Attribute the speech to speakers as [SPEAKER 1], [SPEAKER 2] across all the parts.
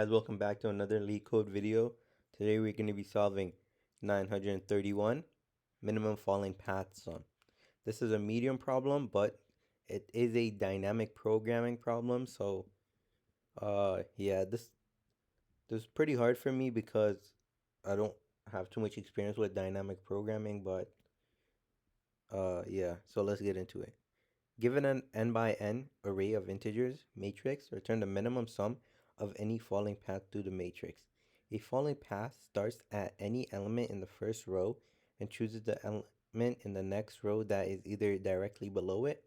[SPEAKER 1] Guys, welcome back to another Leetcode video. Today we're going to be solving 931 minimum falling path sum. This is a medium problem, but it is a dynamic programming problem. So, yeah, this is pretty hard for me because I don't have too much experience with dynamic programming. But yeah, so let's get into it. Given an n by n array of integers matrix, return the minimum sum of any falling path through the matrix. A falling path starts at any element in the first row and chooses the element in the next row that is either directly below it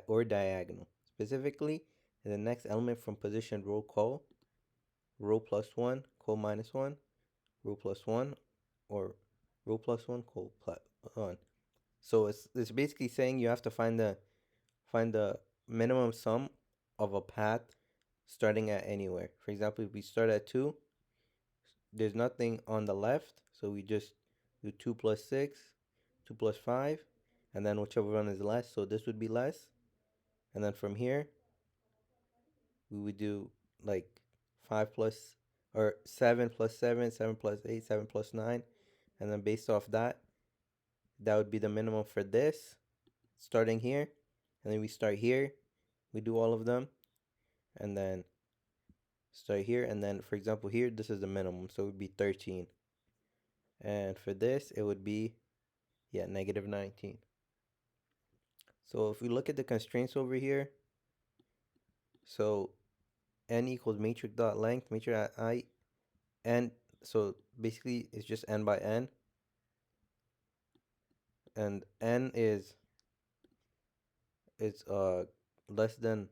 [SPEAKER 1] or diagonal. Specifically, in the next element from position row call row plus 1, call minus 1, row plus 1, or row plus 1, call plus 1. So it's basically saying you have to find the minimum sum of a path starting at anywhere. For example, if we start at 2, there's nothing on the left, so we just do 2 plus 6, 2 plus 5, and then whichever one is less, so this would be less. And then from here, we would do like 5 plus, or 7 plus 7, 7 plus 8, 7 plus 9, and then based off that, that would be the minimum for this, starting here, and then we start here, we do all of them, and then start here, and then for example here this is the minimum, so it would be 13, and for this it would be, yeah, negative 19. So if we look at the constraints over here, so n equals matrix dot length matrix I n, so basically it's just n by n, and n is less than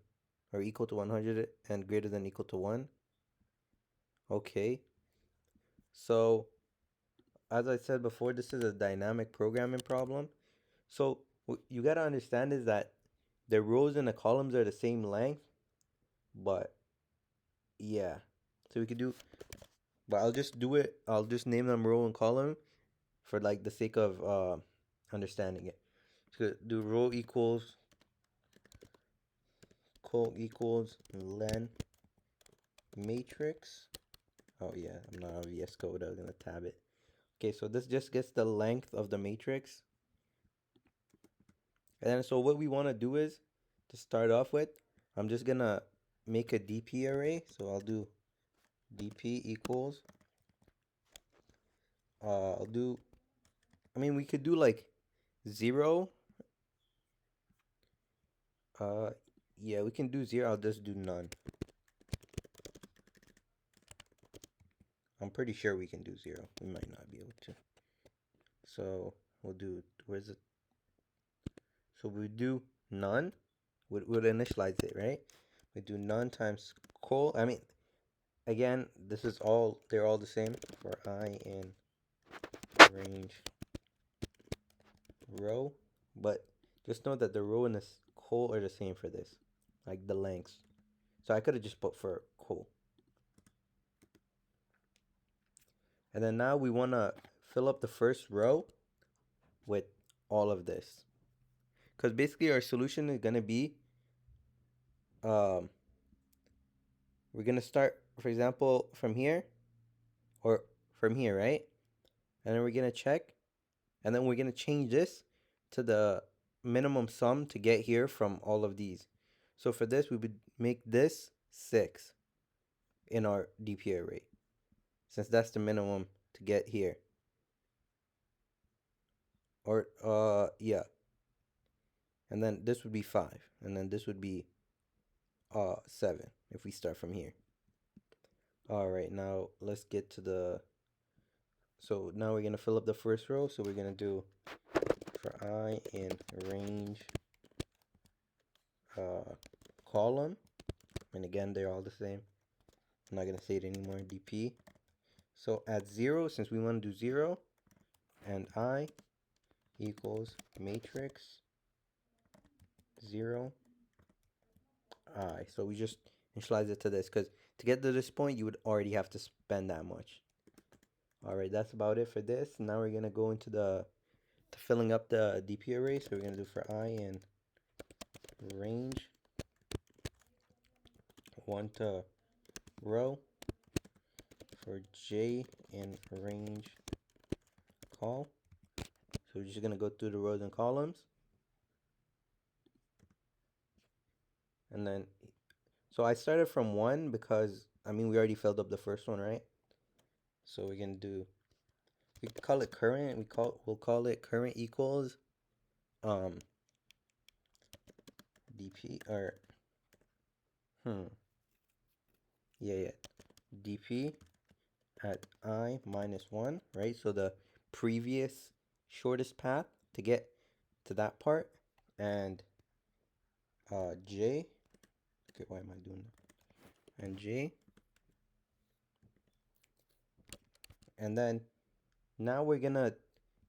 [SPEAKER 1] or equal to 100 and greater than equal to 1. Okay, so as I said before, this is a dynamic programming problem. So what you gotta understand is that the rows and the columns are the same length, but yeah. So we could do, but I'll just do it. I'll just name them row and column for like the sake of understanding it. So do row equals col equals len matrix. Oh yeah, I'm not on VS Code. I was gonna tab it. Okay, so this just gets the length of the matrix. And then so what we want to do is, to start off with, I'm just gonna make a DP array. So I'll do DP equals, I'll do, I mean, we could do like 0. Uh, yeah, we can do 0. I'll just do none. I'm pretty sure we can do 0. We might not be able to. So we'll do, where's it? So we do none. We'll initialize it, right? We do none times col. I mean, again, this is all, they're all the same for I in range row, but just know that the row and the col are the same for this, like the lengths. So I could have just put for col. And then now we want to fill up the first row with all of this, because basically our solution is going to be, um, we're going to start, for example, from here, or from here, right? And then we're going to check, and then we're going to change this to the minimum sum to get here from all of these. So for this, we would make this 6 in our DP array, since that's the minimum to get here. Or, yeah. And then this would be 5. And then this would be 7 if we start from here. Alright, now let's get to the, so now we're going to fill up the first row. So we're going to do for I in range column. And again, they're all the same. I'm not going to say it anymore, DP. So at 0, since we want to do 0, and I equals matrix 0 I. So we just initialize it to this, because to get to this point, you would already have to spend that much. Alright, that's about it for this. Now we're going to go into to filling up the DP array. So we're going to do for I in range 1 to row. for j in range call. So we're just gonna go through the rows and columns, and then so I started from 1 because I mean we already filled up the first one, right? So we're gonna do, we call it current. We'll call it current equals dp, or yeah, dp at I minus 1, right? So the previous shortest path to get to that part, and j, okay, why am I doing that? And j, and then now we're gonna,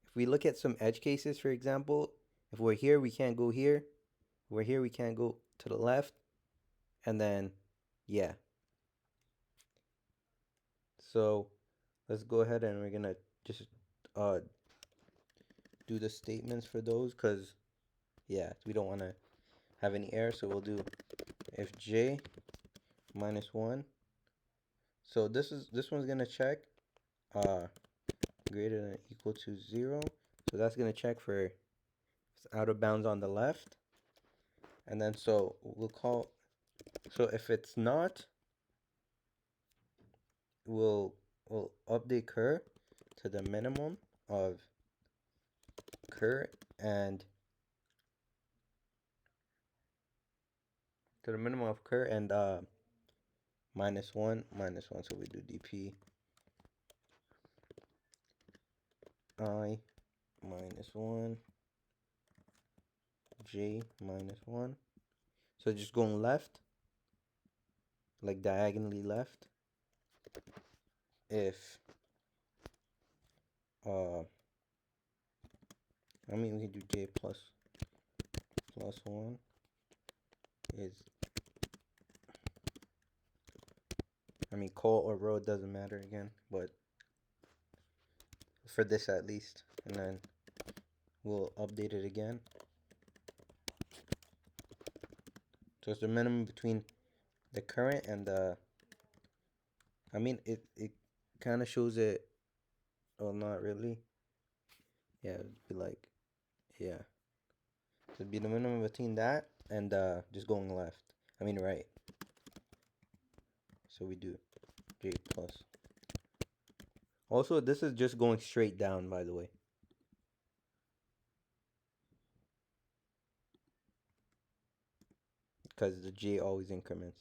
[SPEAKER 1] if we look at some edge cases, for example, if we're here, we can't go here. If we're here, we can't go to the left. And then, yeah. So let's go ahead and we're gonna just do the statements for those, because yeah, we don't want to have any error. So we'll do if j minus 1. So this one's gonna check greater than or equal to 0. So that's gonna check for it's out of bounds on the left. And then so we'll call, so if it's not, we'll update cur to the minimum of cur and minus 1. So we do dp I minus 1 j minus 1. So just going left, like diagonally left. If I mean we can do j plus 1 is, I mean col or row doesn't matter again, but for this at least. And then we'll update it again. So it's the minimum between the current and the, I mean it kind of shows it, well, not really. Yeah, it'd be like, yeah. So it'd be the minimum between that and just going left. I mean right. So we do j plus. Also, this is just going straight down, by the way. Because the j always increments.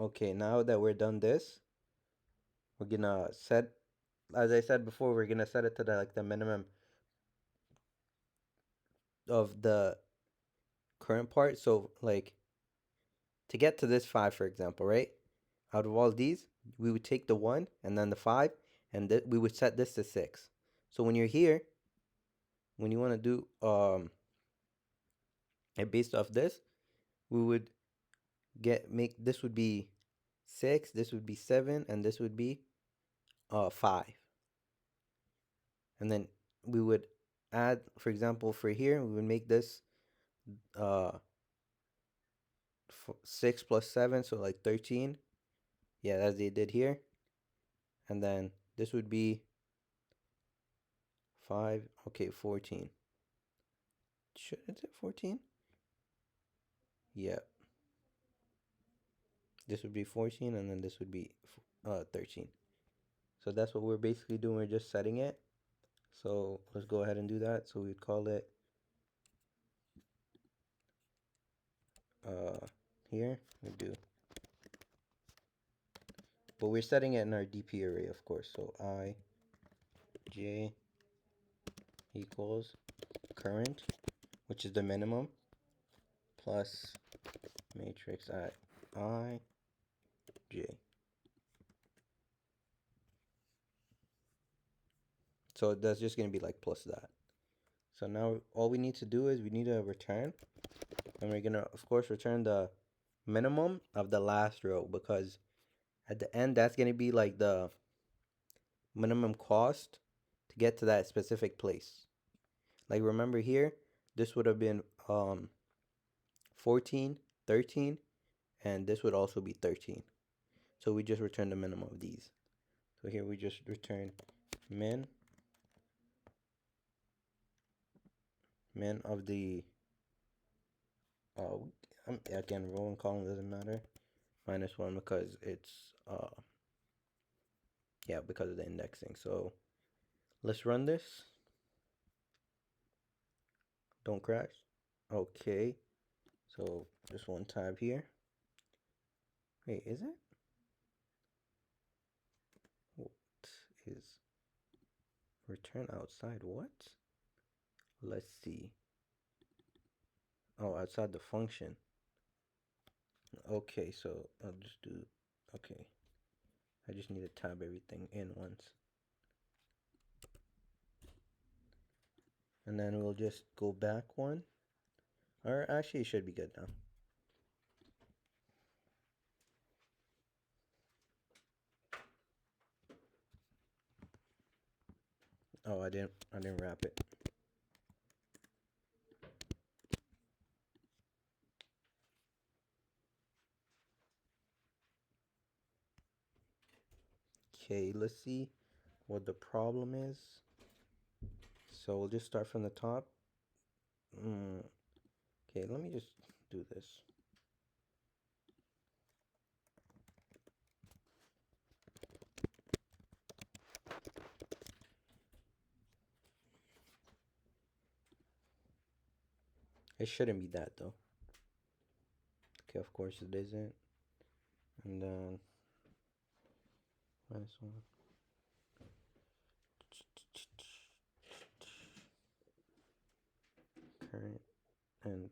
[SPEAKER 1] Okay, now that we're done this, we're gonna set, as I said before, we're gonna set it to the like the minimum of the current part. So like to get to this 5, for example, right? Out of all these, we would take the 1 and then the 5, and we would set this to 6. So when you're here, when you want to do and based off this, we would make this would be 6, this would be 7, and this would be 5. And then we would add, for example, for here, we would make this 6 plus 7, so like 13. Yeah, as they did here. And then this would be 5, okay, 14. Shouldn't it 14? Yeah. This would be 14, and then this would be 13. So that's what we're basically doing. We're just setting it. So let's go ahead and do that. So we'd call it here we do, but we're setting it in our DP array, of course. So I j equals current, which is the minimum, plus matrix at I j. So that's just going to be like plus that. So now all we need to do is we need to return, and we're going to, of course, return the minimum of the last row, because at the end, that's going to be like the minimum cost to get to that specific place. Like remember here, this would have been 14, 13, and this would also be 13. So we just return the minimum of these. So here we just return min of the again, row and column doesn't matter, minus 1 because it's yeah, because of the indexing. So let's run this. Don't crash. Okay, so just one tab here. Wait, is it? What is return outside? What? Let's see. Oh, outside the function. Okay, so I'll just do, okay. I just need to tab everything in once. And then we'll just go back one. Or actually, it should be good now. Oh, I didn't wrap it. Okay, let's see what the problem is. So we'll just start from the top. Okay, let me just do this. It shouldn't be that though. Okay, of course it isn't. And then minus 1. Current and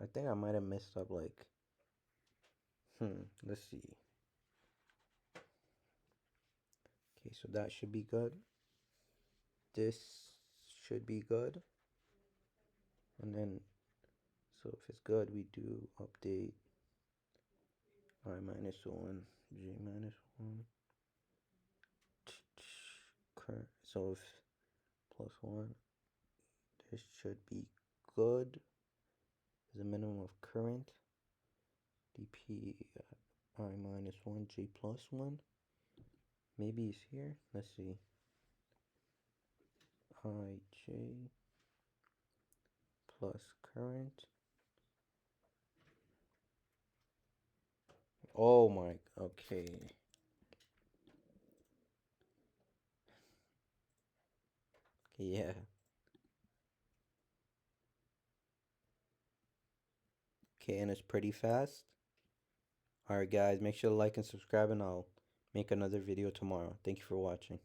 [SPEAKER 1] I think I might have messed up like let's see. Okay, so that should be good. This should be good. And then so if it's good, we do update I minus 1, j minus 1. So if plus 1, this should be good. The minimum of current dp I minus 1 j plus 1. Maybe it's here. Let's see. ij plus current. Oh my, okay. Yeah. Okay, and it's pretty fast. Alright guys, make sure to like and subscribe and I'll make another video tomorrow. Thank you for watching.